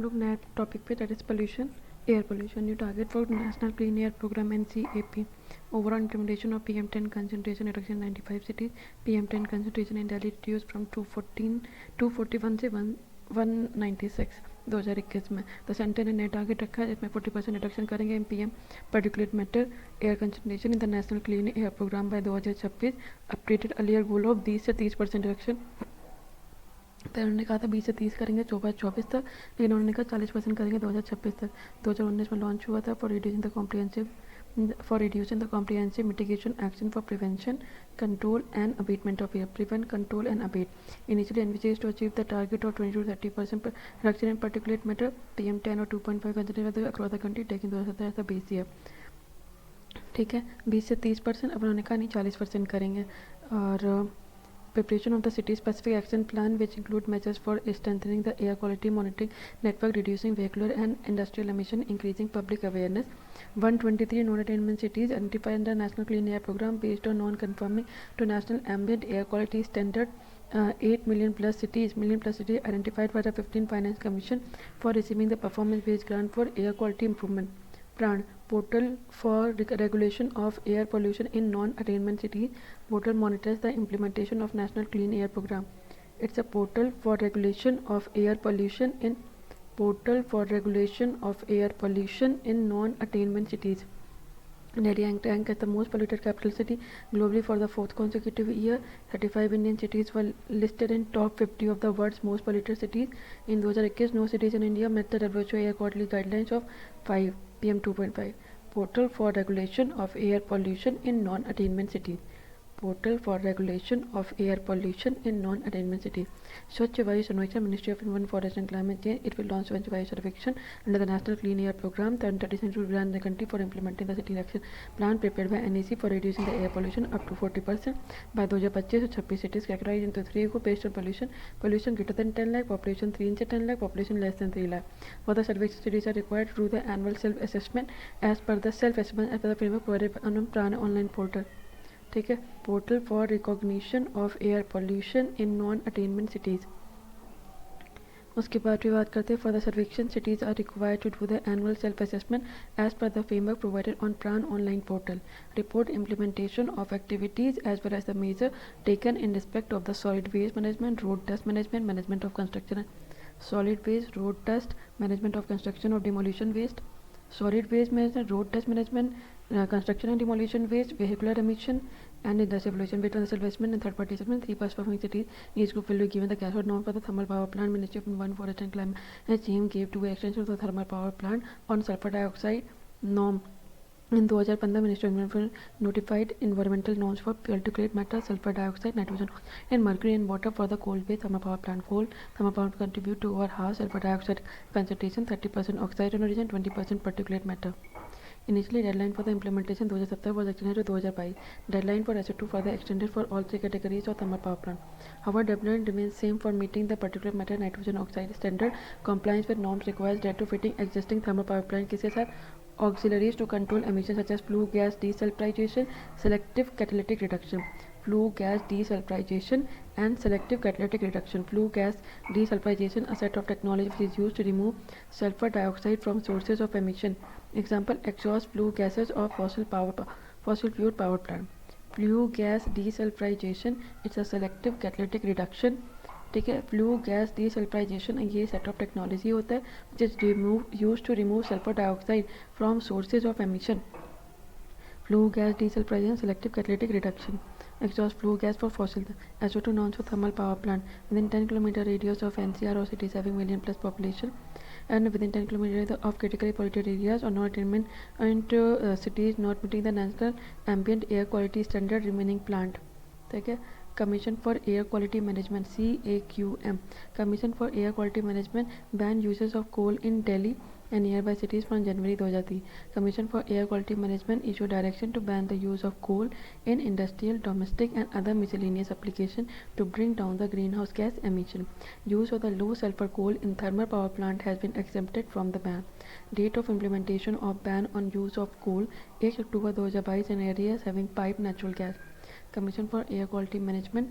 लोग नए टॉपिक पे, that is pollution, air pollution. New target for national clean air programme NCAP. Overall implementation of PM10 concentration reduction in 95 cities. PM10 concentration in Delhi reduced from 241 से 196 2021 में. तो centre ने नया target रखा है जिसमें 40% रिडक्शन करेंगे in PM particulate matter air concentration in the national clean air programme by 2026. Updated earlier goal of 20 से 30% रिडक्शन. तो उन्होंने कहा था 20 से 30 करेंगे 24 तक, लेकिन उन्होंने कहा 40% करेंगे 2026 तक. 2019 में लॉन्च हुआ था for reducing the comprehensive mitigation action for prevention, control and abatement of air. Prevent, control and abate. Initially envisaged to achieve the target of 20 to 30% reduction in particulate matter PM10 और 2.5 considered across the country, taking 2017 as the base year. ठीक है, 20 से 30%. अब उन्होंने कहा नहीं 40% करेंगे. और preparation of the city specific action plan which include measures for strengthening the air quality monitoring network, reducing vehicular and industrial emission, increasing public awareness. 123 non-attainment cities identified in the national clean air program based on non-conforming to national ambient air quality standard. 8 million plus cities identified by the 15 Finance Commission for receiving the performance based grant for air quality improvement. PRAN, Portal for Regulation of Air Pollution in Non-Attainment Cities. Portal monitors the implementation of National Clean Air Program. It's a portal for regulation of air pollution in non-attainment cities. Delhi ranked as the most polluted capital city globally for the fourth consecutive year. 35 Indian cities were listed in top 50 of the world's most polluted cities. In 2021, no cities in India met the WHO air quality guidelines of 5 PM2.5. Portal for regulation of air pollution in non-attainment cities. Portal for regulation of air pollution in non-attainment cities. Swachh Vayu Sarvekshan, Ministry of Environment, Forest and Climate Change. It will launch Swachh Vayu Sarvekshan under the National Clean Air Program. The entities will plan the country for implementing the city action plan prepared by NEC for reducing the air pollution up to 40% by 2025. 26 cities categorized into 3 groups based on pollution. Pollution greater than 10 lakh, population 3 to 10 lakh, population less than 3 lakh. For the Sarvekshan, cities are required to do the annual self-assessment as per the framework provided on PRAN online portal. ठीक है, portal for recognition of air pollution in non attainment cities. उसके बाद भी बात करते हैं. For the Sarvekshan cities are required to do the annual self assessment as per the framework provided on PRANA online portal. Report implementation of activities as well as the measure taken in respect of the solid waste management, road dust management, management of construction, solid waste, road dust management of construction और demolition waste, solid waste management, road dust management, construction and demolition waste, vehicular emission, and industrial pollution, waste and investment, and third party assessment. 3 past performing cities. Each group will be given the cash norm for the thermal power plant. Ministry of Environment, Forest and Climate Change gave 2 extensions of the thermal power plant on sulfur dioxide norm. In 2015, Ministry of Environment notified environmental norms for particulate matter, sulfur dioxide, nitrogen, and mercury in water for the coal-based thermal power plant. Coal thermal power plant contribute to over half sulfur dioxide concentration, 30% oxide in origin, 20% particulate matter. Initially, deadline for the implementation 2017 was extended to 2022. Deadline for SO2 further extended for all 3 categories of thermal power plant. However, deadline remains same for meeting the particulate matter nitrogen oxide standard. Compliance with norms requires retrofitting existing thermal power plant. किसके साथ? Auxiliaries to control emissions such as flue gas desulfurization, selective catalytic reduction. Flue gas desulfurization and selective catalytic reduction. Flue gas desulfurization, a set of technology which is used to remove sulfur dioxide from sources of emission. Example, exhaust flue gases of fossil fuel power plant. Flue gas desulfurization, it's a selective catalytic reduction. ठीक है, flue gas desulphurisation ये set of technology होता है which is use to remove sulphur dioxide from sources of emission. Flue gas desulphurisation, selective catalytic reduction. Exhaust flue gas for fossil. SO2 norms for thermal power plant within 10 km radius of NCR or cities having million plus population, and within 10 km of critically polluted areas or non-attainment into cities not meeting the national ambient air quality standard remaining plant. ठीक है. Commission for Air Quality Management CAQM. Commission for Air Quality Management ban uses of coal in Delhi and nearby cities from January 2003. Commission for Air Quality Management issued direction to ban the use of coal in industrial, domestic and other miscellaneous application to bring down the greenhouse gas emission. Use of the low sulfur coal in thermal power plant has been exempted from the ban. Date of implementation of ban on use of coal 1 October 2022 in areas having piped natural gas. Commission for Air Quality Management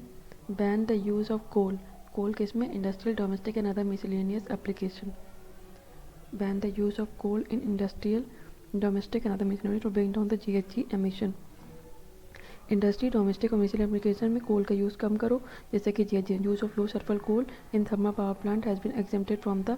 ban the use of coal किस में? Industrial, domestic and other miscellaneous application. ban the use of coal in industrial, domestic and other machinery to bring down the GHG emission. Industry, domestic और commercial application में coal का use कम करो, जैसे कि GHG use of low sulphur coal in thermal power plant has been exempted from the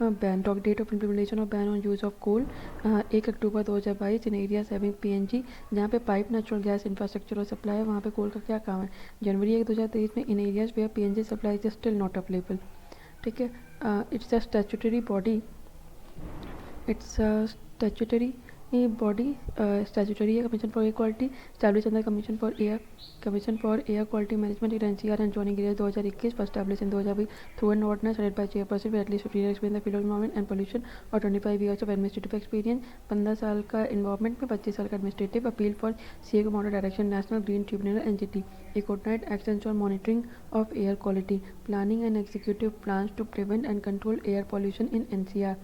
ban. Dock date of implementation of ban on use of coal 1 October 2022 in areas having PNG, जहाँ पे pipe natural gas infrastructure और supply है, वहाँ पे कोल का क्या काम है. जनवरी 1 2023 में in areas where PNG supply is still not available. ठीक है. It's a statutory body, it's a statutory body, statutory commission for air quality established under commission for air quality management in NCR and joining areas 2021 was established in 2020 through an ordinance headed by chairperson with at least 15 years experience in the field of environment and pollution और 25 years of administrative experience. 15 साल का involvement में 25 साल का administrative appeal for CA को model direction national green tribunal NGT. A coordinate actions on monitoring of air quality, planning and executive plans to prevent and control air pollution in NCR.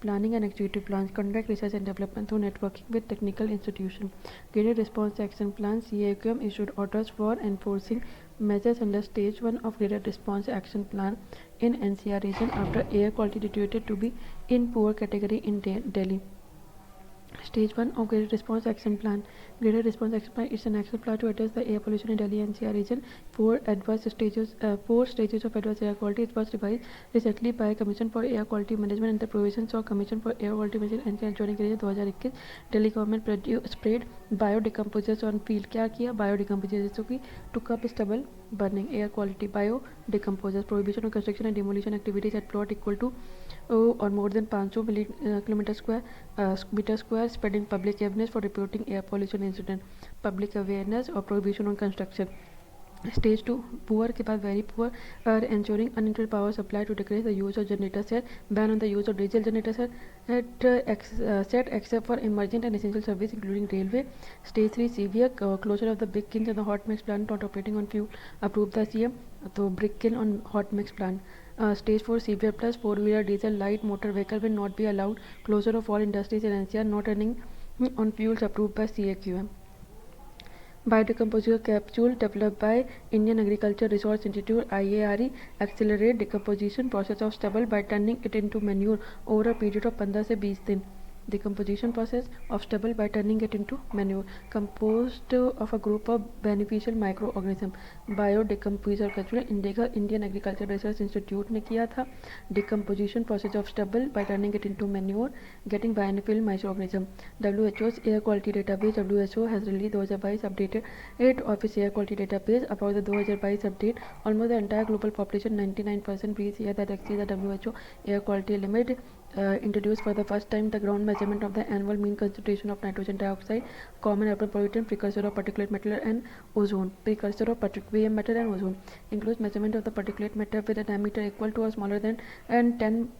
Planning and executive plans, conduct research and development through networking with technical institutions. Graded response action plan, CAQM issued orders for enforcing measures under stage 1 of graded response action plan in NCR region after air quality deteriorated to be in poor category in Delhi. Stage 1 of Graded Response Action Plan. Graded Response Action Plan is an action plan to address the air pollution in Delhi NCR region. Four stages of adverse air quality. It was revised recently by Commission for Air Quality Management and the provisions of Commission for Air Quality Management NCR joining area 2021. Delhi government sprayed biodecomposers on field. क्या किया? Biodecomposers जैसे कि to curb stubble burning. Air quality biodecomposers. Prohibition of construction and demolition activities at plot equal to or more than 500 meter square, spreading public awareness for reporting air pollution incident. Public awareness or prohibition on construction. Stage 2, poor के बाद very poor, ensuring uninterrupted power supply to decrease the use of generator set, ban on the use of diesel generator set except for emergent and essential service including railway. Stage 3, severe closure of the brick kilns and the hot mix plant not operating on fuel, approved the CM. तो brick kiln on hot mix plant. Stage 4, severe plus 4-wheeler diesel light motor vehicle will not be allowed. Closure of all industries in NCR not running on fuels approved by CAQM. Biodecomposer capsule developed by Indian Agriculture Resource Institute IARE accelerate decomposition process of stubble by turning it into manure over a period of 15 से 20 दिन. Decomposition process of stubble by turning it into manure composed of a group of beneficial microorganism. Biodecomposer capsule Indian Agriculture Research Institute ने किया था. Decomposition process of stubble by turning it into manure getting beneficial microorganism. WHO's air quality database. WHO has released 2022 updated of its air quality database. About the 2022 update, almost the entire global population 99% breathes air that exceeds the WHO air quality limit. Introduced for the first time the ground measurement of the annual mean concentration of nitrogen dioxide, common urban pollutant, precursor of particulate matter and ozone. Precursor of PM matter and ozone includes measurement of the particulate matter with a diameter equal to or smaller than and 10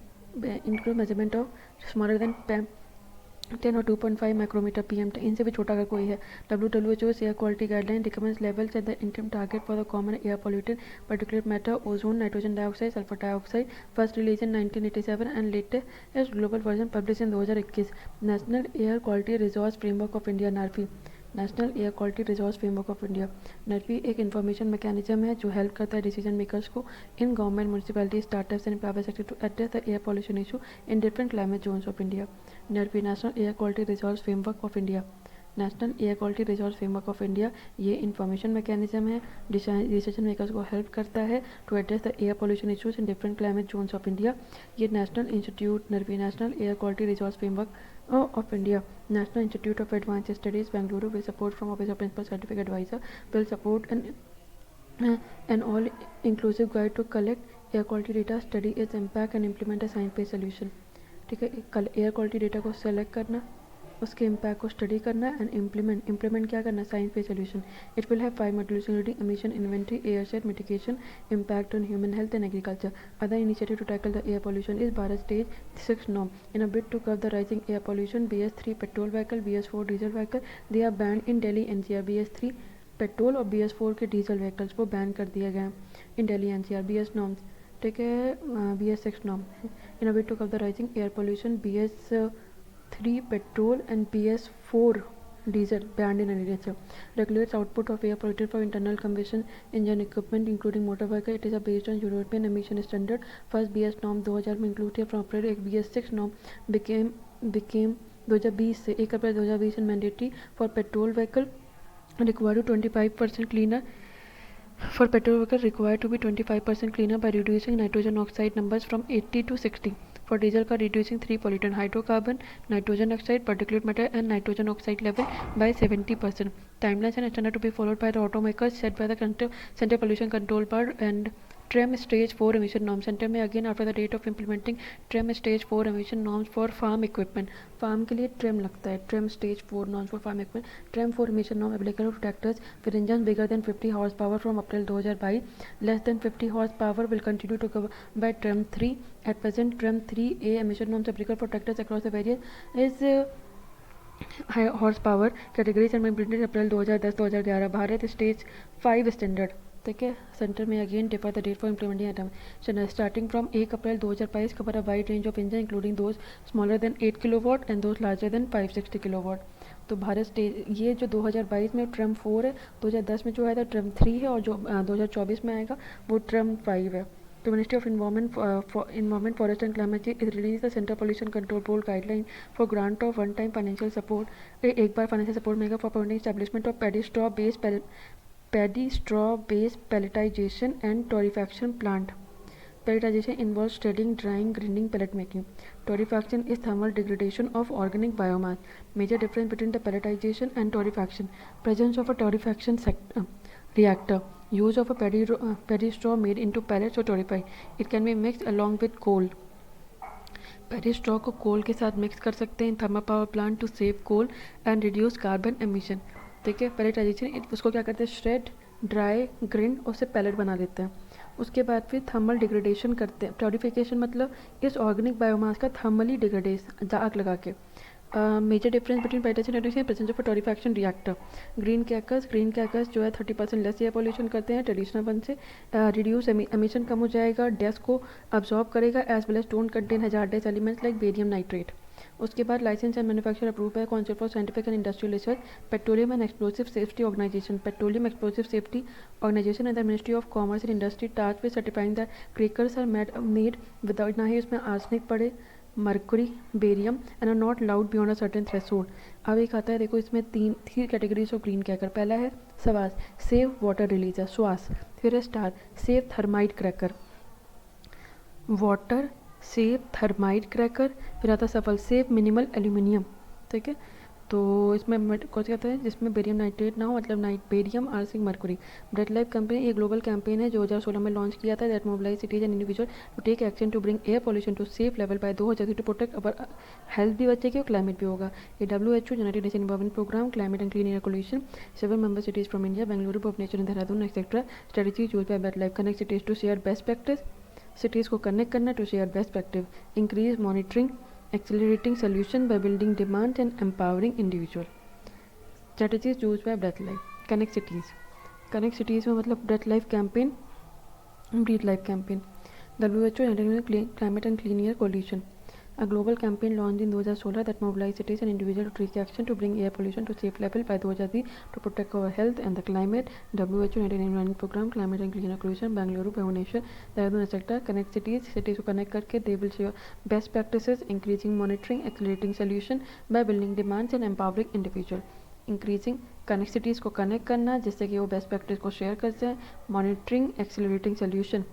includes measurement of smaller than 10 और 2.5 micrometer PM. इनसे भी छोटा अगर कोई है. WHO's air quality guideline recommends levels at the interim target for the common air pollutant, particulate matter, ozone, nitrogen dioxide, sulfur dioxide. First released in 1987 and latest global version published in 2021. National Air Quality Resource Framework of India NARFI. National air quality resource framework of India. NARFI एक information mechanism है जो help करता है decision makers को in government, municipality, startups and private sector to address the air pollution issue in different climate zones of India. NARFI national air quality resource framework of India. National air quality resource framework of India ये information mechanism है, decision makers को help करता है to address the air pollution issues in different climate zones of India. ये national institute NARFI national air quality resource framework of India. National Institute of Advanced Studies, Bangalore, with support from Office of Principal Scientific Advisor, will support an all-inclusive guide to collect air quality data, study its impact, and implement a science-based solution. ठीक है, air quality data को select करना, उसके impact को study करना and implement क्या करना, science based solution. It will have 5 modules including emission inventory, air set mitigation, impact on human health and agriculture. Other initiative to tackle the air pollution is Bharat stage 6 norm. In a bid to curb the rising air pollution, BS3 petrol vehicle, BS4 diesel vehicle, they are banned in Delhi NCR. BS3 petrol और BS4 के diesel vehicles को ban कर दिया गया in Delhi NCR. BS norms, ठीक है, BS6 norm. In a bid to curb the rising air pollution, BS3 petrol and BS4 diesel banned in any nature. Regulates output of air polluted from internal combustion engine equipment including motor vehicle. It is based on European emission standard. First BS norm 2000 में include किया. From April एक BS6 norm became 2020 से 1 अप्रैल 2020 in mandatory for petrol vehicle required to 25% cleaner. For petrol vehicle required to be 25% cleaner by reducing nitrogen oxide numbers from 80 to 60. For diesel car, reducing 3 pollutant hydrocarbon, nitrogen oxide, particulate matter and nitrogen oxide level by 70%. Timelines and standard to be followed by the automakers set by the Center Pollution Control Board and TREM Stage 4 emission norms. Center में again after the date of implementing TREM Stage 4 emission norms for farm equipment. Farm के लिए TREM लगता है. TREM Stage 4 norms for farm equipment. TREM 4 emission norm applicable to tractors with engines bigger than 50 horsepower from April 2022. Less than 50 horsepower will continue to cover by TREM 3. At present, TREM 3A emission norms applicable for tractors across the various high horsepower categories and implemented April 2010-2011. Bharat stage 5 standard. ठीक है. Centre में again defer the date for implementing item starting from 1 April 2022 cover a wide range of engine including those smaller than 8 kilowatt and those larger than 560 kilowatt. तो Bharat stage ये जो 2022 में term 4 है, 2010 में जो आया था ट्रम 3 है और जो 2024 में आएगा वो ट्रम 5 है. The Ministry of Environment, Forest and Climate Change is released the Central Pollution Control Board guideline for grant of one-time financial support. एक बार फाइनेंशियल सपोर्ट मिलेगा for permitting establishment of paddy straw based pelletization and torrefaction plant. Pelletization involves shredding, drying, grinding, pellet making. Torrefaction is thermal degradation of organic biomass. Major difference between the pelletization and torrefaction: presence of a torrefaction reactor, use of a paddy straw made into pellets or torrefied. It can be mixed along with coal. Paddy straw को coal के साथ mix कर सकते हैं thermal power plant to save coal and reduce carbon emission. ठीक है. Palletization उसको क्या करते हैं, श्रेड, ड्राई, ग्रिंड और उससे पैलेट बना देते हैं. उसके बाद फिर थर्मल डिग्रेडेशन करते हैं. प्योरिफिकेशन मतलब इस ऑर्गेनिक बायोमास का थर्मली डिग्रेडेशन आग लगा के. Major difference between pelletization and presence of torrefaction reactor. Green crackers जो है 30% लेस एयर पोल्यूशन करते हैं ट्रेडिशनल वन से. रिड्यूस एमिशन कम हो जाएगा, डस्ट को अब्जॉर्ब करेगा as well as don't contain hazardous elements like barium nitrate. उसके बाद लाइसेंस एंड मैन्युफैक्चर अप्रूव है council for scientific and industrial research. Petroleum and explosive safety organisation and the ministry of commerce and industry task with certifying the crackers are made without, ना ही उसमें arsenic पड़े, mercury, barium and are not loud beyond a certain threshold. अब एक आता है, देखो इसमें तीन कैटेगरीज ऑफ ग्रीन क्रैकर. पहला है सवास, सेव वाटर रिलीजर, श्वास. फिर है star, save thermite cracker, water save thermite cracker. फिर आता है सफल, सेव मिनिमल एल्यूमिनियम. ठीक है. तो इसमें कौन सा कहता है जिसमें बेरियम नाइट्रेट ना हो, मतलब barium, arsenic, mercury. Breathe life company ये ग्लोबल कैंपेन है जो 2016 में लॉन्च किया था that mobilise cities and individual to take action to bring air pollution to safe level by 2030 to protect our health भी बचेगी और क्लाइमेट भी होगा. ये WHO United Nation environment programme climate and clean air pollution 7 member cities from India, Bengaluru, Bhubaneswar, Dehradun etcetera. Strategy use bye bread life connect cities to share best practice. Cities को connect करना to share best practice, increase monitoring, accelerating solution by building demand and empowering individual. Strategies used by Breath Life. Connect cities में मतलब Breath Life campaign, Breathe Life campaign. WHO Climate and Clean Air Coalition, a global campaign launched in 2016 that mobilized cities and individuals to take action to bring air pollution to safe level by 2030 to protect our health and the climate. WHO United Environment Program Climate and Clean Air Coalition, Bengaluru, Bhubaneswar, Dehradun etc. Connect cities को connect करके they will share best practices, increasing monitoring, accelerating solution by building demands and empowering individual. Increasing connect cities को connect करना जिससे कि वो best practice को share करते हैं. Monitoring, accelerating solution.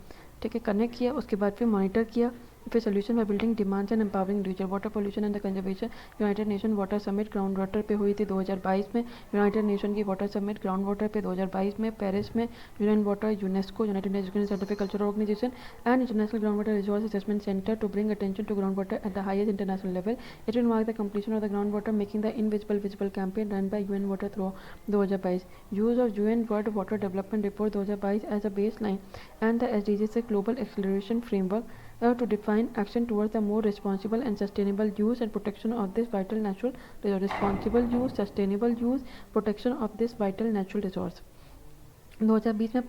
ठीक है. कनेक्ट किया, उसके बाद फिर मॉनिटर किया, फिर solution by building demands and empowering individual. Water pollution and the conservation. United nation water summit ground water पे हुई थी 2022 में. यूनाइटेड नेशन की वाटर समिट ग्राउंड वाटर पे 2022 में पेरिस में. UN water, UNESCO, united nation scientific cultural organization and international ground water resource assessment centre to bring attention to ground water at the highest international level. It will mark the completion of the ground water making the invisible visible campaign run by UN water through 2022. Use of UN world water development report 2022 as a base line and the SDGs से global acceleration framework to define action towards the more responsible and sustainable use and protection of this vital natural resource. Responsible use, sustainable use, protection of this vital natural resource. 2020 में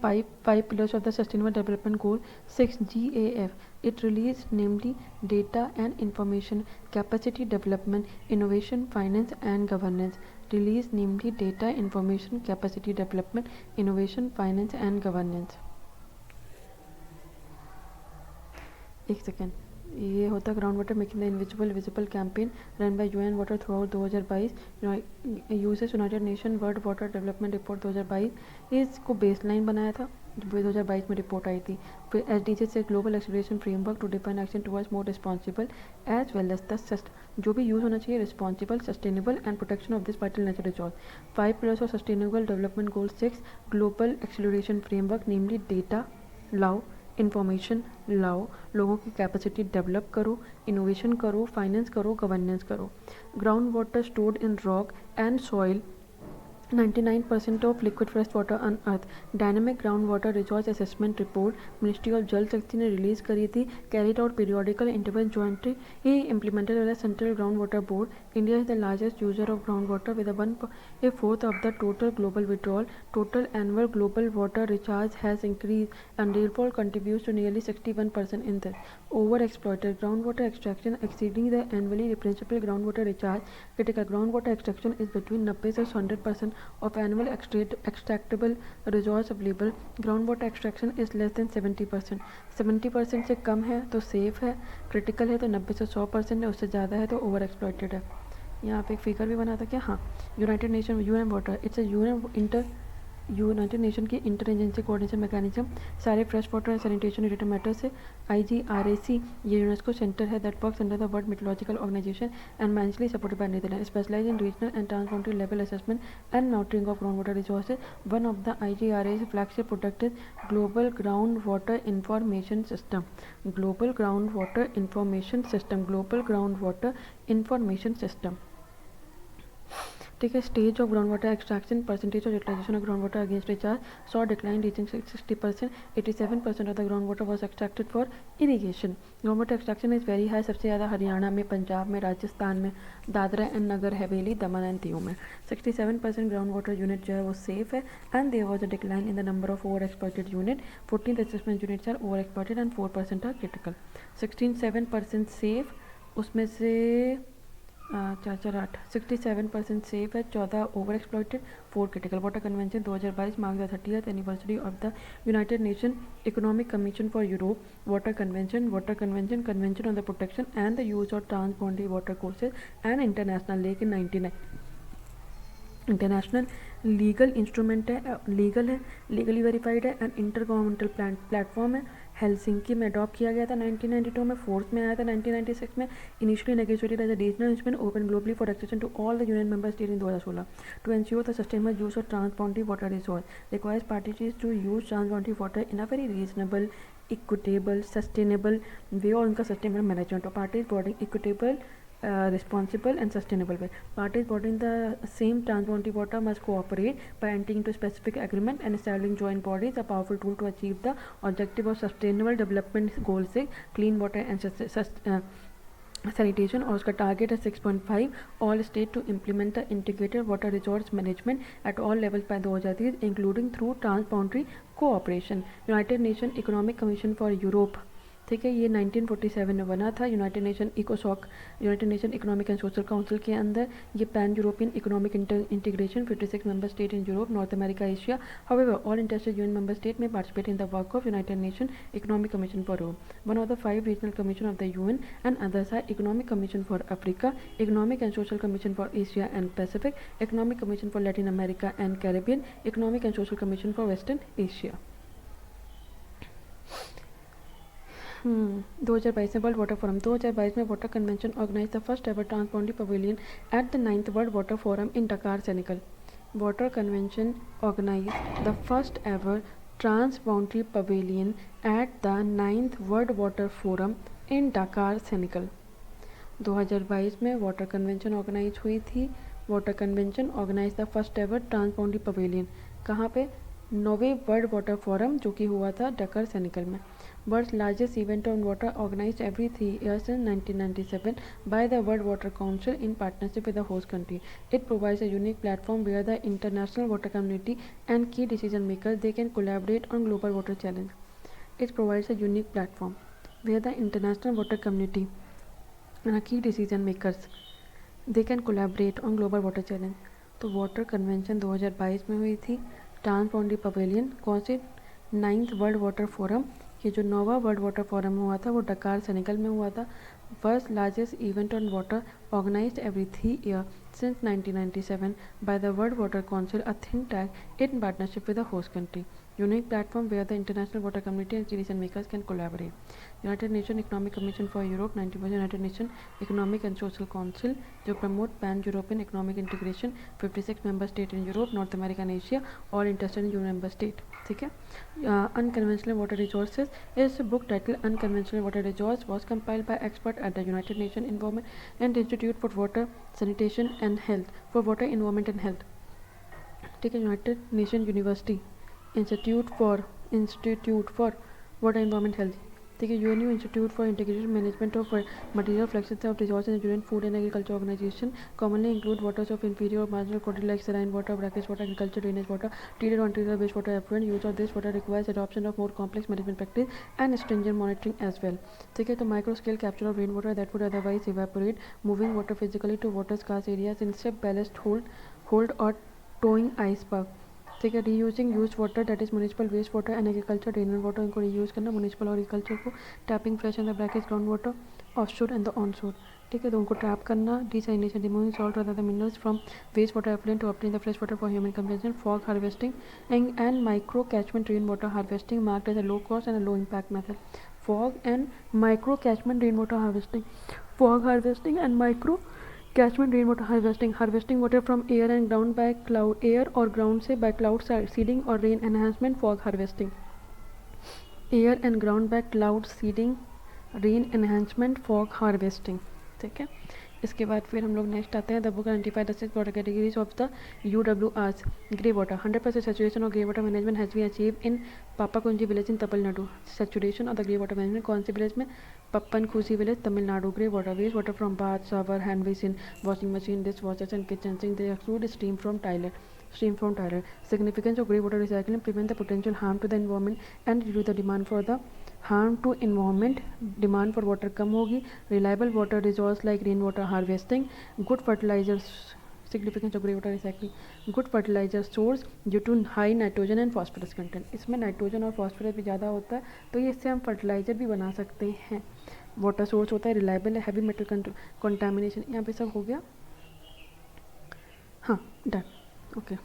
five pillars of the Sustainable Development Goal 6 GAF. It released namely data and information, capacity development, innovation, finance and governance. release, namely data, information, capacity development, innovation, finance and governance. एक second, ये होता ground water making the invisible visible campaign run by UN water through out 2022 US United nation world water development report 2022 इसको baseline बनाया था जो 2022 में report आई थी. फिर एसडीजी से global acceleration framework to define action towards more responsible as well as the जो भी यूज़ होना चाहिए responsible, sustainable and protection of this vital natural resource. 5 pillars of sustainable development goal 6 global acceleration framework namely data लाओ, information लाओ, लोगों की capacity develop करो, innovation करो, फाइनेंस करो, गवर्नेंस करो. Ground water stored in rock and soil 99% of liquid fresh water on earth. Dynamic ground water resource assessment report ministry of Jal शक्ति ने रिलीज करी थी. Carried out periodical interval jointly he implemented by the central ground water board. India is the largest user of ground water with 1/4 of the total global withdrawal. Total annual global water recharge has increased and rainfall contributes to nearly 61% in this. Overexploited groundwater extraction exceeding the annually replenishable groundwater recharge. Critical groundwater extraction is between 90 to 100% of annual extractable resource available. Groundwater extraction is less than 70%. 70% से कम है तो safe है, critical है तो 90 से 100% है, उससे ज़्यादा है तो ओवर एक्सप्लॉइटेड है. यहाँ पे एक फिगर भी बना था क्या, हाँ, united nation UN water it's a united nation की इंटर एजेंसी कोऑर्डिनेशन मैकेनिज्म सारे fresh water and sanitation related matter से. IGRAC ये यूनेस्को सेंटर है that works under the world meteorological organization and mainly supported by Netherland. Specialise in regional and transboundary level assessment and monitoring of ground water resources. One of the IGRA's flagship product is global ground water information system. Global ground water information system, global ground water information system. ठीक है. Stage of ground water extraction, percentage of utilisation of ground water against recharge saw decline reaching 60%. 87% of the ground water was extracted for irrigation. Ground water extraction is very high. सबसे ज़्यादा हरियाणा में, पंजाब में, राजस्थान में, Dadra and Nagar Haveli, Daman and Diu में. 67% ground water unit जो है वो safe है and there was a decline in the number of over exploited unit. 14 assessment units are over exploited and 4% are critical. 67% safe, उसमें से 67% सेफ है, 14 over exploited, 4 critical. Water convention 2022 mark the 30th anniversary of the united nation economic commission for Europe. Water convention convention on the protection and the use of transboundary water courses and international lake in 99. International legal instrument है, legally verified है and inter governmental platform है. Helsinki में adopt किया गया था 1992 में, fourth में आया था 1996 में. Initially negotiated as a regional instrument open globally for accession to all the union member state in 2016 to ensure the sustainable use of transboundary water resource. Requires parties to use transboundary water in a very reasonable, equitable, sustainable way और उनका sustainable management of parties bordering equitable, responsible and sustainable way. Parties boarding the same transboundary water must cooperate by entering into specific agreement and establishing joint bodies, a powerful tool to achieve the objective of sustainable development goal 6 clean water and sanitation. और उसका target है 6.5 all state to implement the integrated water resource management at all levels by 2030 including through transboundary cooperation. United nation economic commission for Europe, ठीक है, ये 1947 में बना था. United nation इकोसॉक, united nation economic and social council के अंदर ये pan European economic integration 56 member state in Europe, North America, Asia. However all interested UN member state may participate in the work of united nation economic commission for Europe. One of the 5 regional commission of the UN and others are economic commission for Africa, economic and social commission for Asia and Pacific, economic commission for Latin America and Caribbean, economic and social commission for western Asia. 2022 में world water forum. 2022 में water convention organize the first ever transboundary pavilion at the 9th world water forum in Dakar, Senegal. Water convention organize the first ever transboundary pavilion at the 9th world water forum in Dakar, Senegal. 2022 में water convention organize हुई थी. Water convention organize the first ever transboundary pavilion कहाँ पे, 9वें world water forum जो कि हुआ था डकर, Senegal में. World's largest event on water, organized every 3 years since 1997 by the World Water Council in partnership with the host country. It provides a unique platform where the international water community and key decision makers they can collaborate on global water challenge. It provides a unique platform where the international water community and key decision makers they can collaborate on global water challenge. तो water convention 2022 में हुई थी ट्रांसपॉन्डी pavilion. कौन से? 9th world water forum. ये जो 9वां world water forum हुआ था वो डकार सेनेगल में हुआ था। First largest event on water organized every 3 years since 1997 by the World Water Council, a think tank in partnership with the host country. Unique platform where the international water community and decision makers can collaborate. United Nations Economic Commission for Europe 90%, United Nations Economic and Social Council जो promote pan-European economic integration, 56 member state in Europe, North America and Asia, all interested in member state. ठीक है. Unconventional water resources is book title Unconventional Water Resource was compiled by expert at the United Nations Environment and Institute for Water Sanitation and Health for Water Environment and Health. ठीक है. United nation university institute for water environment health. ठीक है. UNU institute for integrated management of material flexibility of resource and food and agriculture organization commonly include waters of inferior और marginal quality like saline water, brackish water, agriculture drainage water, treated on treated waste water effluent. Use of this water requires adoption of more complex management practice and stringent monitoring as well. ठीक है. तो micro scale capture of rain water that would otherwise evaporate, moving water physically to water scarce areas instead ballast hold और towing ice park. ठीक है. Reusing use water that is municipal waste water and agriculture drainage water, इनको reuse करना municipal और agriculture को. Tapping fresh and the bracket ground water offshore and the onshore. ठीक है. तो उनको ट्रैप करना. डिसैलिनेशन, रिमूविंग सॉल्ट और other minerals from waste water effluent to obtain the fresh water for human consumption. Fog harvesting and micro catchment rain water harvesting marked as a low cost and a low impact method. Fog and micro catchment rain water harvesting. Fog harvesting and micro catchment rain water harvesting water from air and ground by cloud, air और ground से by cloud seeding और rain enhancement. Fog harvesting, air and ground by cloud seeding, rain enhancement, fog harvesting. ठीक है. इसके बाद फिर हम लोग नेक्स्ट आते हैं. The book identify the 6 water categories of the UWRs. Grey water 100% saturation और grey water management has been achieve in Papakunji village in Tamil Nadu. Saturation और द ग्रे वाटर मैनेजमेंट कौन से विलेज में? पप्पन खुशी village, Tamil Nadu. Grey water waste water from bath, shower, hand basin, washing machine, dish washers and kitchen sink. They exclude stream from toilet. Significance of grey water recycling prevent the potential harm to the environment and reduce the demand for the harm to environment. Demand for water कम होगी. Reliable water resource like rain water harvesting. Good fertilizers. Significance of grey water recycling. Good fertilizer source due to high nitrogen and phosphorus content. इसमें nitrogen और phosphorus भी ज़्यादा होता है तो ये इससे हम फर्टिलाइज़र भी बना सकते हैं. वाटर सोर्स होता है. रिलायबल है. Heavy metal contamination. यहाँ पे सब हो गया. हाँ, डन. ओके.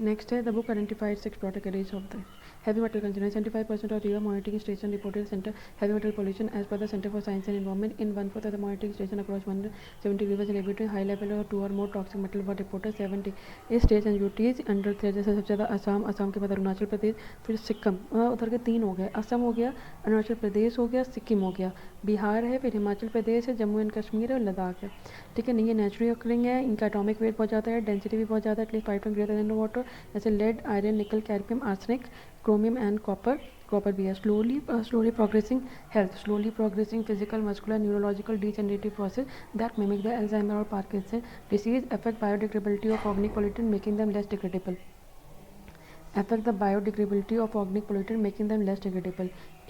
नेक्स्ट है the book identified 6 water categories of the heavy metal consumption. 75% of river monitoring station reported center heavy metal pollution as per the Center for Science and Environment. In 1/4 of the monitoring station across 170 rivers and laboratory high level or 2 or more toxic metal were reported. 70 states and UTs under threat. जैसे सबसे ज़्यादा असम के बाद अरुणाचल प्रदेश, फिर सिक्किम. उधर के 3 हो गए. असम हो गया, अरुणाचल प्रदेश हो गया, सिक्किम हो गया, बिहार है, फिर हिमाचल प्रदेश है, जम्मू एंड कश्मीर है और लद्दाख है. ठीक है. नहीं, ये नेचुरली ऑकरिंग है. इनका एटॉमिक वेट बहुत ज़्यादा है, डेंसिटी भी बहुत ज़्यादा है. At least 5 time greater than water. जैसे लेड, आयरन, निकल, cadmium, arsenic, chromium and copper भी है. slowly progressing health, slowly progressing physical, muscular, neurological degenerative process that mimic the Alzheimer or Parkinson disease affect biodegradability of organic pollutant making them less degradable.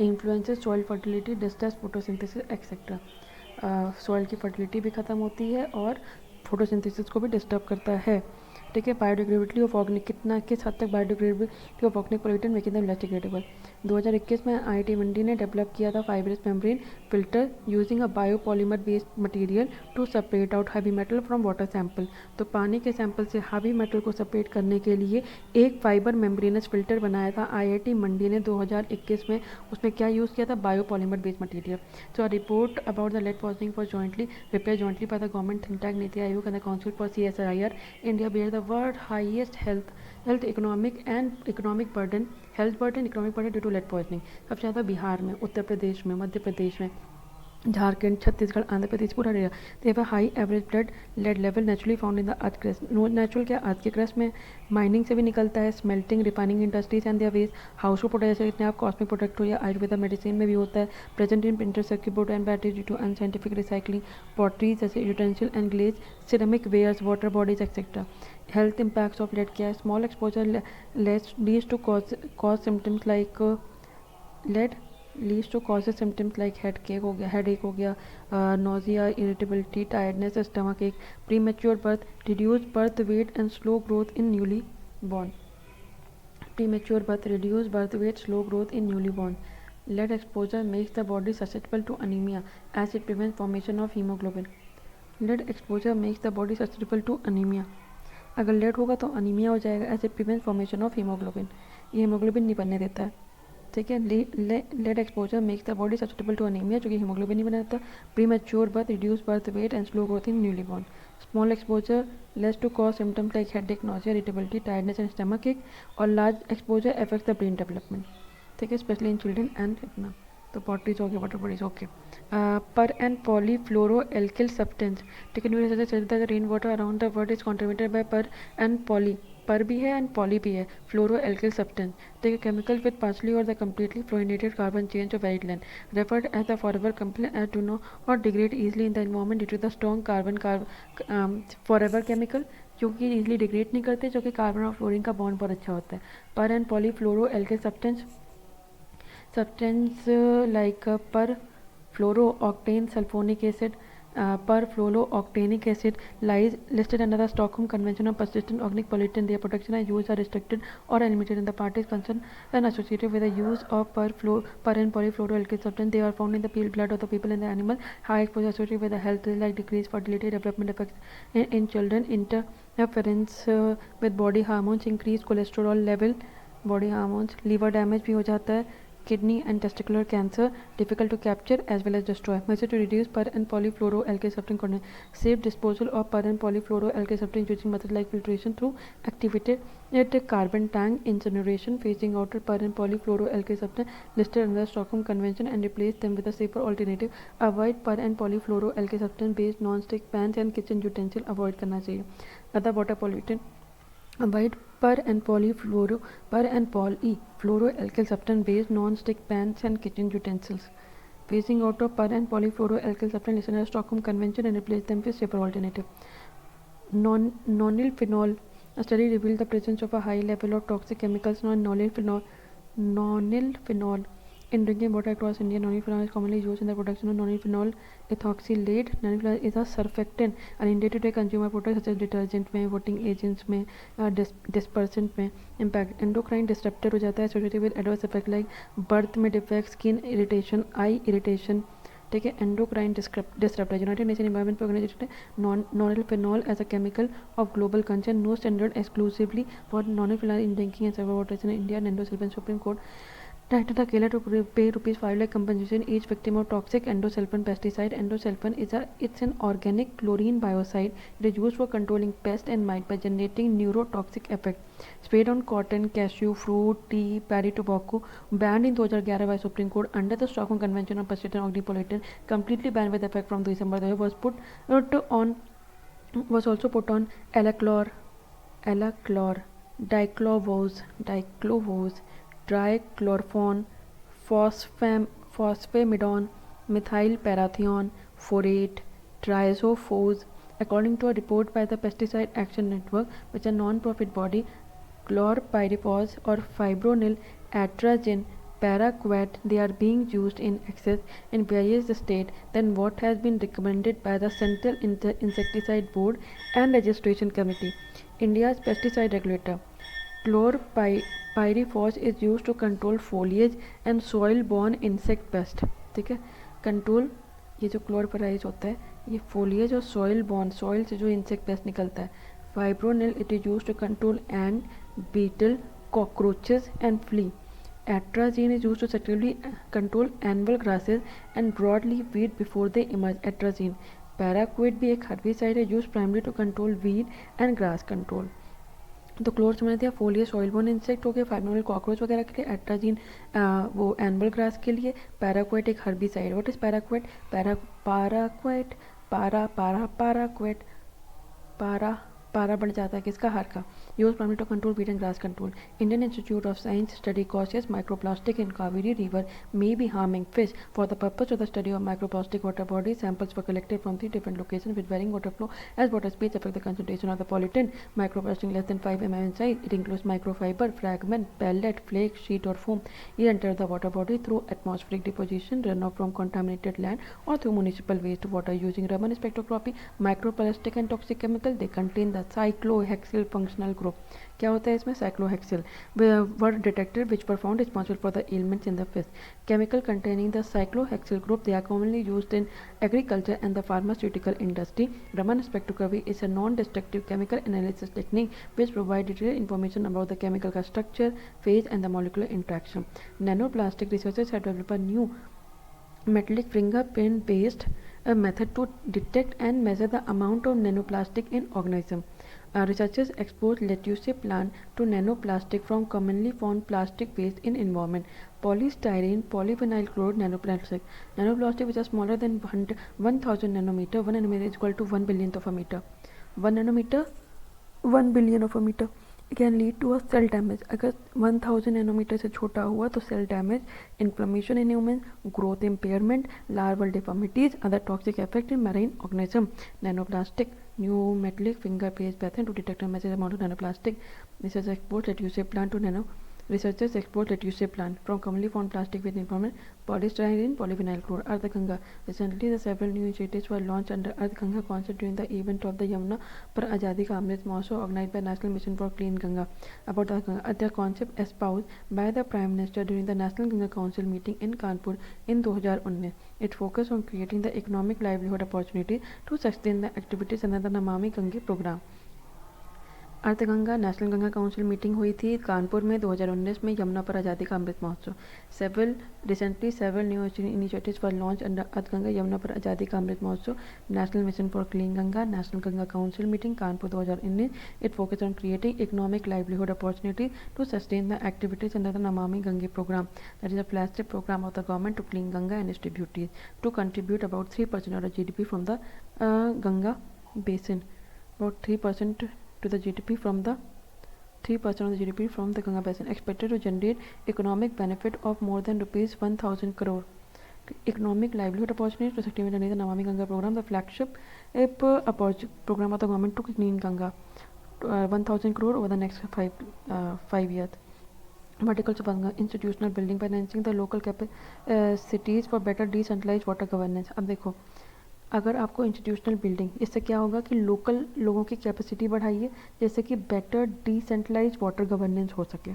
Influences soil fertility, distress, photosynthesis etc. Soil की fertility भी ख़त्म होती है और photosynthesis को भी disturb करता है. ठीक है. बायोडिग्रेडेबिलिटी ऑफ ऑर्गेनिक, कितना किस हद तक biodegradability of organic pollutant making them less degradable. 2021 में IIT मंडी ने डेवलप किया था fibrous membrane filter using a biopolymer based material to separate out heavy metal from water sample. तो पानी के सैंपल से हैवी मेटल को सेपरेट करने के लिए एक फाइबर मेम्ब्रेनस फिल्टर बनाया था IIT मंडी ने 2021 में. उसमें क्या यूज़ किया था? Biopolymer based material. So a report about the lead poisoning for prepared jointly by the government think tank NITI Aayog and the council for CSIR India bear the world highest health economic burden due to lead poisoning. सबसे ज़्यादा बिहार में, उत्तर प्रदेश में, मध्य प्रदेश में, झारखंड, छत्तीसगढ़, आंध्र प्रदेश पूरा रहेगा. They have a high average blood lead level naturally found in the earth crust. Natural क्या? Earth के crust में माइनिंग से भी निकलता है, smelting, refining industries and their waste, household product, जैसे इतने आप कॉस्मिक प्रोडक्ट हो या आयुर्वेदा मेडिसिन में भी होता है. Present in printer circuit board and battery due to unscientific recycling, pottery जैसे utensil and glaze, ceramic wares, water bodies etcetera. Health impacts of lead क्या है? Small exposure leads to cause symptoms like lead leads to causes symptoms like headache हो गया, nausea, irritability, tiredness, stomach ache, premature birth, reduce birth weight and slow growth in newly born. Premature birth, reduced birth weight, slow growth in newly-born. Lead exposure makes the body susceptible to anemia as it prevents formation of hemoglobin. Lead exposure makes the body susceptible to anemia. अगर lead होगा तो anaemia हो जाएगा as it prevent formation of haemoglobin. ये haemoglobin नहीं बनने देता है. ठीक है. Lead exposure makes the body susceptible to anaemia, जो कि हीमोग्लोबिन नहीं बना देता. Premature birth, reduce birth weight and slow growth in newly born. Small exposure leads to cause symptoms like headache, nausea, irritability, tiredness and stomach ache. और large exposure affects the brain development. ठीक है, specially in children and इतना. तो potteries हो गया, water bodies okay. Per and polyfluoroalkyl substance. ठीक है, rain water around the world is contributed by per and poly. Per भी है एंड पॉली भी है. Fluoroalkyl substance. ठीक है, chemical with partially or the completely fluorinated carbon chains of very length referred as the forever complaint as do not degrade easily in the environment due to the strong forever chemical, जो कि easily degrade नहीं करते, जो कि carbon और fluorine का bond बहुत अच्छा होता है. पर and poly fluoro alkyl substance like per-fluorooctane sulfonic acid, per-fluorooctanic acid lies listed under the Stockholm Convention on Persistent Organic Pollutant. Their production and use are restricted or limited, and the parties concerned and associated with the use of per and polyfluoroalkyl substance. They are found in the blood of the people and the animal. High exposure associated with the health like decreased fertility, development effects in children, interference with body hormones, increased cholesterol level, body hormones, liver damage भी हो जाता है, kidney and testicular cancer, difficult to capture as well as destroy. Message to reduce per and polyfluoroalkyl substance content. Safe disposal of per and polyfluoroalkyl substance using methods like filtration through activated carbon tank, incineration, phasing out per and polyfluoroalkyl substance listed under the Stockholm Convention and replace them with a safer alternative. Avoid per and polyfluoroalkyl substance based non-stick pans and kitchen utensil. Avoid करना चाहिए. Other water pollutant. Avoid per and polyfluoroalkyl substance based non-stick pans and kitchen utensils. Phasing out of per and polyfluoroalkyl substance listed in the Stockholm Convention and replace them with safer alternative. Nonylphenol. A study revealed the presence of a high level of toxic chemicals nonylphenol in drinking water across India. Nonylphenol is commonly used in the production of nonylphenol ethoxylate. Nonylphenol is a surfactant and intended to consumer products such as detergent में, wetting agents में, dispersant में. Impact. Endocrine disruptor हो जाता है, associated with adverse effect like birth में defect, skin irritation, eye irritation. ठीक है, endocrine disturber. United Nation Environment Organisation nonylphenol as a chemical of global concern. No standard exclusively for nonylphenol in drinking and surface water in India. Endosulfan Supreme Court directed the killer to pay ₹5 lakh compensation each victim of toxic endosulfan pesticide. Endosulfan it's an organic chlorine biocide. It is used for controlling pests and mites by generating neurotoxic effect. Sprayed on cotton, cashew, fruit, tea, paddy, tobacco. Banned in 2011 by Supreme Court under the Stockholm Convention on Persistent Organic Pollutant. Completely banned with effect from December. The was also put on alachlor, diclovose, trichlorphone, phosphemidone, methylparathione, folate, triazofos. According to a report by the Pesticide Action Network, which is a non-profit body, chlorpyrifos or fipronil, atrazine, paraquat, they are being used in excess in various states than what has been recommended by the Central Insecticide Board and Registration Committee, India's pesticide regulator. Chlorpyrifos is used to control foliage and soil-borne insect pest. ठीक है, control. ये जो क्लोरपाइरिफॉस होता है ये foliage और soil-borne, soil से जो insect pest निकलता है. Fipronil it is used to control ant, beetle, cockroaches and flea. Atrazine is used to selectively control annual grasses and broadleaf weed before they emerge. Atrazine. Paraquat भी एक herbicide है used primarily to control weed and grass control. तो क्लोर समझ दिया, फोलियस सॉइलबोर्न insect हो गया, फाइब्रोनिल cockroach वगैरह के लिए, एट्राजीन वो एनिमल ग्रास के लिए, पैराक्वेट एक herbicide. What is paraquat? Paraquat पारा बढ़ जाता है किसका, हार का। Use primary to control weed and grass control. Indian Institute of Science study cautious microplastic in Kaveri river may be harming fish. For the purpose of the study of microplastic water bodies, samples were collected from 3 different locations with varying water flow as water speeds affect the concentration of the pollutant. Microplastic less than 5 mm in size. It includes microfiber, fragment, pellet, flake, sheet or foam. It enters the water body through atmospheric deposition, runoff from contaminated land or through municipal wastewater. Using Raman spectroscopy, microplastic and toxic chemical, they contain the cyclohexyl functional group. क्या होता है इसमें, cyclohexyl were detected which were found responsible for the ailments in the fish. Chemical containing the cyclohexyl group, they are commonly used in agriculture and the pharmaceutical industry. Raman spectroscopy is a non-destructive chemical analysis technique which provides detailed information about the chemical structure, phase and the molecular interaction. Nanoplastic researchers have developed a new metallic fingerprint based method to detect and measure the amount of nanoplastic in organism. Researchers expose lettuce plant to nanoplastic from commonly found plastic waste in environment. Polystyrene, polyvinyl chloride, nanoplastic. Nanoplastic which are smaller than 1000 nanometer. 1 nanometer is equal to 1 billionth of a meter. 1 nanometer, 1 billion of a meter. Can lead to a cell damage. अगर 1000 nanometre से छोटा हुआ तो cell damage, inflammation in human, growth impairment, larval deformities, other toxic effect in marine organism. Nanoplastic new metallic finger based method to detect and measure amount of nanoplastic. Research export lettuce plant to nano. Researchers export lettuce plant from commonly found plastic waste environment. Polystyrene, polyvinyl chloride. Earth Ganga. Recently, the several new initiatives were launched under Earth Ganga concept during the event of the Yamuna Par Azadi Ka Amrit Mahotsav organized by National Mission for Clean Ganga. About the Ganga, the concept espoused by the Prime Minister during the National Ganga Council meeting in Kanpur in 2019. It focused on creating the economic livelihood opportunity to sustain the activities under the Namami Gange program. Earth Ganga National Ganga Council meeting हुई थी कानपुर में 2019 में यमुना पर Azadi ka Amrit Mahotsav. Several new initiatives for launch under Arth Ganga Yamuna पर Azadi ka Amrit Mahotsav. National Mission for Clean Ganga National Ganga Council meeting Kanpur 2019. It focus on creating economic livelihood opportunity to sustain the activities under the Namami Gange programme. That is a flagship programme of the government to clean Ganga and its tributaries to contribute about 3% of the GDP from the Ganga basin. About 3% to the GDP from the 3% of the GDP from the Ganga basin, expected to generate economic benefit of more than rupees 1000 crore. Economic livelihood opportunities to sustain the Namami Ganga program, the flagship program of the government to clean Ganga. 1000 crore over the next 5 years. Verticals of Ganga, institutional building, financing the local cities for better decentralized water governance. अब देखो, अगर आपको institutional building, इससे क्या होगा कि local लोगों की कैपेसिटी बढ़ाइए जैसे कि बेटर डिसेंट्रलाइज वाटर गवर्नेंस हो सके,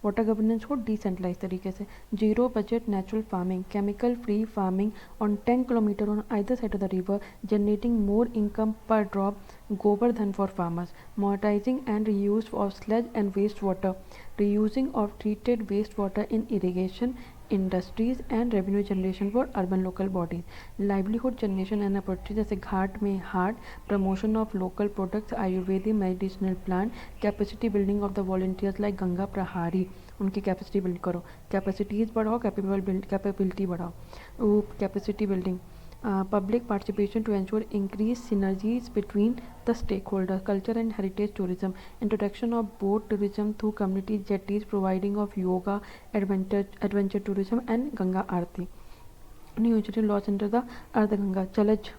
वाटर गवर्नेंस हो डिसेंट्रलाइज तरीके से. Zero budget natural farming, chemical free farming on 10 kilometre on either side of the river, generating more income per drop, Gobar Dhan for farmers, monetising and reuse of sludge and waste water, reusing of treated waste water in irrigation industries and revenue generation for urban local bodies, livelihood generation and opportunity जैसे घाट में हाट, promotion of local products, Ayurvedic medicinal plant, capacity building of the volunteers like Ganga प्रहारी, उनकी capacity build करो, capacities बढ़ाओ, capability बढ़ाओ. Capacity building, public participation to ensure increased synergies between the stakeholders, culture and heritage tourism, introduction of boat tourism through community jetties, providing of yoga, adventure tourism and Ganga Aarti. New initiative launched under the Ardha Ganga Chalaj.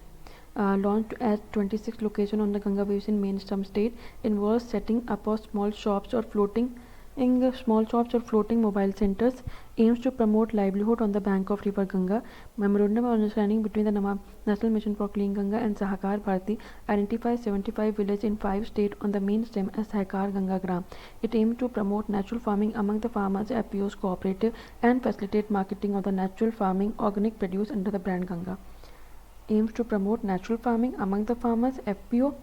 Launched at 26 locations on the Ganga basin main state, involves setting up of small shops or floating mobile centers, aims to promote livelihood on the bank of river Ganga. Memorandum of understanding between the National Mission for Clean Ganga and Sahakar Bharati identifies 75 villages in 5 states on the main stem as Sahakar Ganga Gram. It aims to promote natural farming among the farmers, FPOs, cooperative and facilitate marketing of the natural farming organic produce under the brand Ganga. Aims to promote natural farming among the farmers, FPO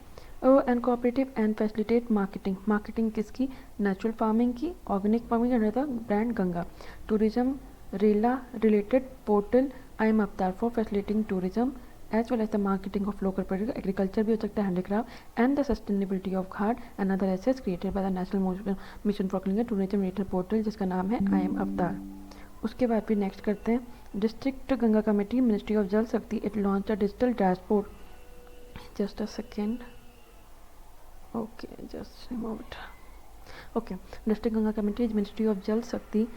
and cooperative and facilitate marketing किसकी, natural farming की, organic farming under the brand Ganga. Tourism related portal I am Avatar for facilitating tourism as well as the marketing of local product. Agriculture भी हो सकता है, handicraft and the sustainability of Ghat and other assets created by the National Mission for Clean Tourism related portal जिसका नाम है I am Avatar. उसके बाद फिर नेक्स्ट करते हैं district Ganga committee, ministry of Jal शक्ति. It launch a digital dashboard. Just a second. Okay, just remove it. Okay, District Ganga Committee is Ministry of Jal Shakti.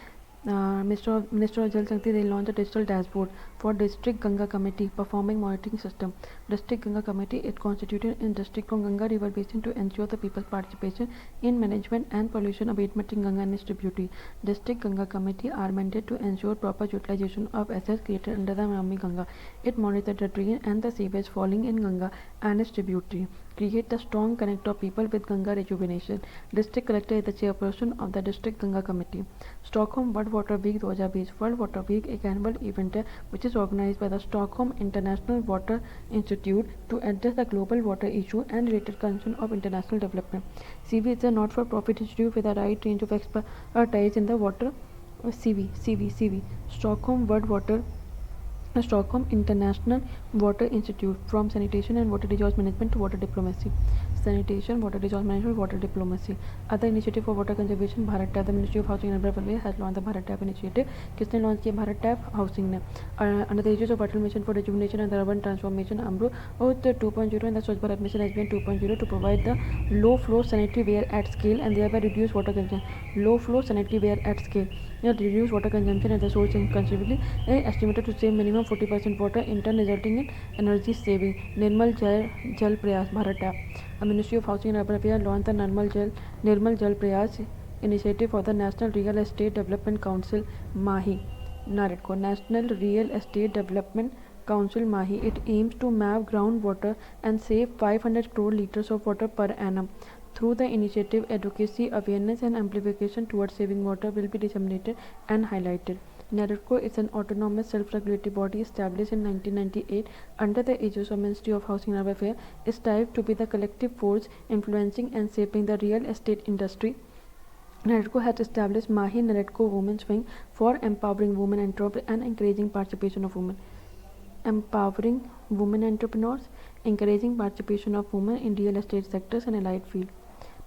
Minister of Jal Shakti, they launched a digital dashboard for District Ganga Committee performing monitoring system. District Ganga Committee is constituted in District of Ganga River Basin to ensure the people's participation in management and pollution abatement in Ganga and its tributary. District Ganga Committee are mandated to ensure proper utilization of assets created under the Namami Ganga. It monitors the drain and the sewage falling in Ganga and its tributary. Create the strong connect of people with Ganga rejuvenation. District Collector is the chairperson of the District Ganga Committee. Stockholm World Water Week 2020. World Water Week एक annual event है which is organized by the Stockholm International Water Institute to address the global water issue and related concerns of international development. CV is a not-for-profit institute with a wide range of expertise in the water. CV. Stockholm International Water Institute, from sanitation and water resource management to water diplomacy. Sanitation, water resource management, water diplomacy. Other initiative for water conservation, Bharat Tap. The Ministry of Housing and Urban Affairs has launched the Bharat Tap initiative. किसने launch किया? Bharat tap housing ने. Under the aegis of Atal Mission for Rejuvenation and Urban Transformation, AMRUT 2.0 and the Swachh Bharat Mission SBN 2.0 to provide the low flow sanitary ware at scale and thereby reduce water consumption. Low flow sanitary ware at scale. Reduce water consumption at the source considerably, estimated to save minimum 40% water, in turn resulting in energy saving. Nirmal Jal Prayas, Bharat Tap. A Ministry of Housing and Urban Affairs launched the Nirmal Jal Prayas initiative for the National Real Estate Development Council, MAHI. NAREDCO, National Real Estate Development Council, MAHI. It aims to map groundwater and save 500 crore liters of water per annum. Through the initiative, advocacy, awareness and amplification towards saving water will be disseminated and highlighted. NAREDCO is an autonomous self-regulatory body established in 1998 under the aegis of Ministry of Housing and Urban Affairs. It strives to be the collective force influencing and shaping the real estate industry. NAREDCO has established MAHI NAREDCO Women's Wing for empowering women entrepreneurs and encouraging participation of women. Empowering women entrepreneurs, encouraging participation of women in real estate sectors and allied field.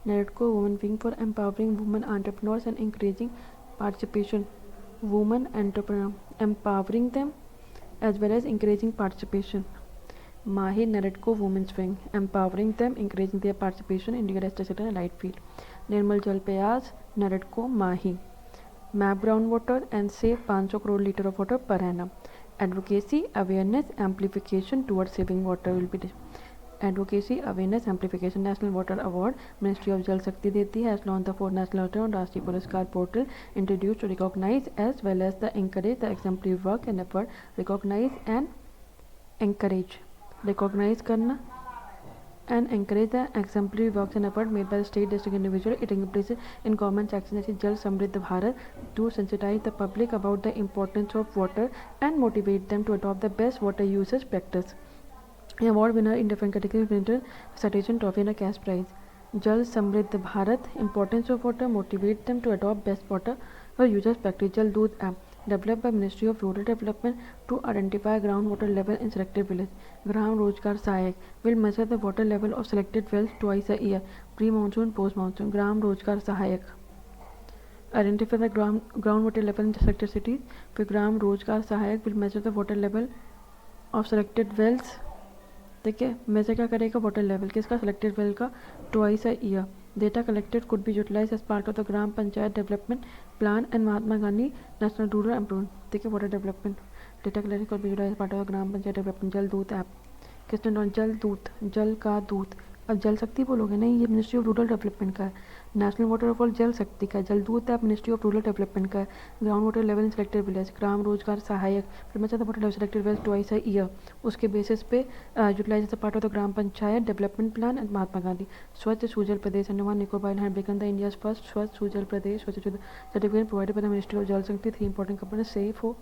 NAREDCO Women Wing for empowering women entrepreneurs and encouraging participation women entrepreneurs, empowering them as well as encouraging participation. MAHI NAREDCO Women's Wing, empowering them, encouraging their participation in real estate sector and allied field. Nirmal Jal Prayas, NAREDCO, MAHI. Map groundwater and save 500 crore liter of water per annum. Advocacy, awareness, amplification towards saving water will be Advocacy, awareness, amplification. National Water Award, Ministry of Jal Shakti देती है, has launched the 4 national water on राष्ट्रीय पुरस्कार portal introduced to recognize as well as the encourage the exemplary work and effort. Recognize and encourage. Recognize करना and encourage the exemplary works and effort made by the state, district individual. It engages in government action such as Jal Samriddh Bharat to sensitize the public about the importance of water and motivate them to adopt the best water usage practice. Award winner in different categories winner citation trophy and a cash prize. Jal Samriddh Bharat, importance of water, motivate them to adopt best water users practice. Jal Doot app, developed by Ministry of Rural Development to identify groundwater level in selected village. Gram Rozgar Sahayak will measure the water level of selected wells twice a year, pre-monsoon, post-monsoon. Gram Rozgar Sahayak identify the groundwater level in selected cities. Gram Rozgar Sahayak will measure the water level of selected wells. ठीक है, measure क्या करेगा? Water level किसका? Selected well का, twice a year. Data collected could be utilise as part of the gram panchayat development plan and Mahatma Gandhi National Rural Employment. ठीक है, water development data collected could be utilise part of the gram panchayat development. Jal Doot app किसने launch? जल दूत, जल का दूत. अब जल शक्ति बोलोगे नहीं, ये मिनिस्ट्री ऑफ रूरल डेवलपमेंट का है. नेशनल वाटर फॉर जल शक्ति का है. Jal Doot app Ministry of Rural Development का है. Ground water level in selected village. Gram Rozgar Sahayak फिर मैं चाहता water level selected village twice a year. उसके बेसिस पे utilise as a part of the gram panchayat development plan and Mahatma Gandhi. Swachh Sujal Pradesh Andaman Nicobar have become the India's first Swachh Sujal Pradesh. Swachh certificate provided by the ministry of Jal Shakti. 3 important component: safe हो,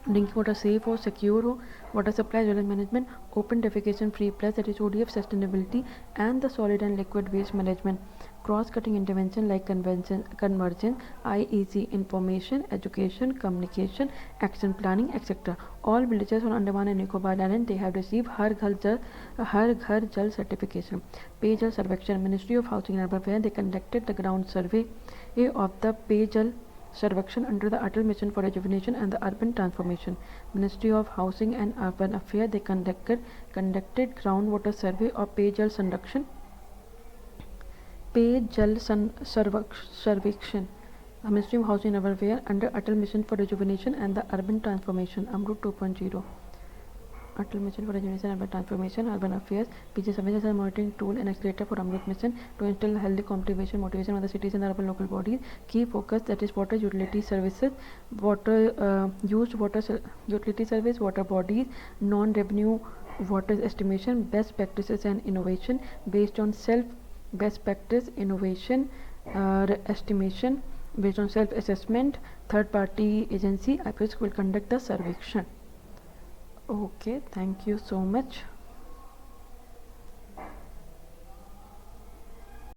drinking water safe हो, secure हो, water supply as well as management, open defecation free plus, that is ODF sustainability, and the solid and liquid waste management. Cross-cutting intervention like convergence, IEC, information, education, communication, action planning, etc. All villages on Andaman and Nicobar Island, they have received Har Ghar Jal certification. Payjal Sarvekshan, Ministry of Housing and Urban Affairs, they conducted the ground survey of the Payjal Sarvekshan under the Atal Mission for Rejuvenation and the Urban Transformation. Ministry of Housing and Urban Affairs, they conducted groundwater survey of Payjal Sanrakshan Pay Jal Sarvekshan, a Ministry of Housing and Urban Affairs under Atal Mission for Rejuvenation and the Urban Transformation, AMRUT 2.0. Atal Mission for Rejuvenation and Urban Transformation, Urban Affairs, PG Surveillance and Monitoring Tool and Accelerator for AMRUT Mission to instill healthy motivation of the cities and the urban local bodies. Key focus, that is water utility services, utility service, water bodies, non-revenue water estimation, best practices and innovation based on best practice innovation estimation based on self-assessment. Third party agency IPS will conduct the survection. Okay, thank you so much.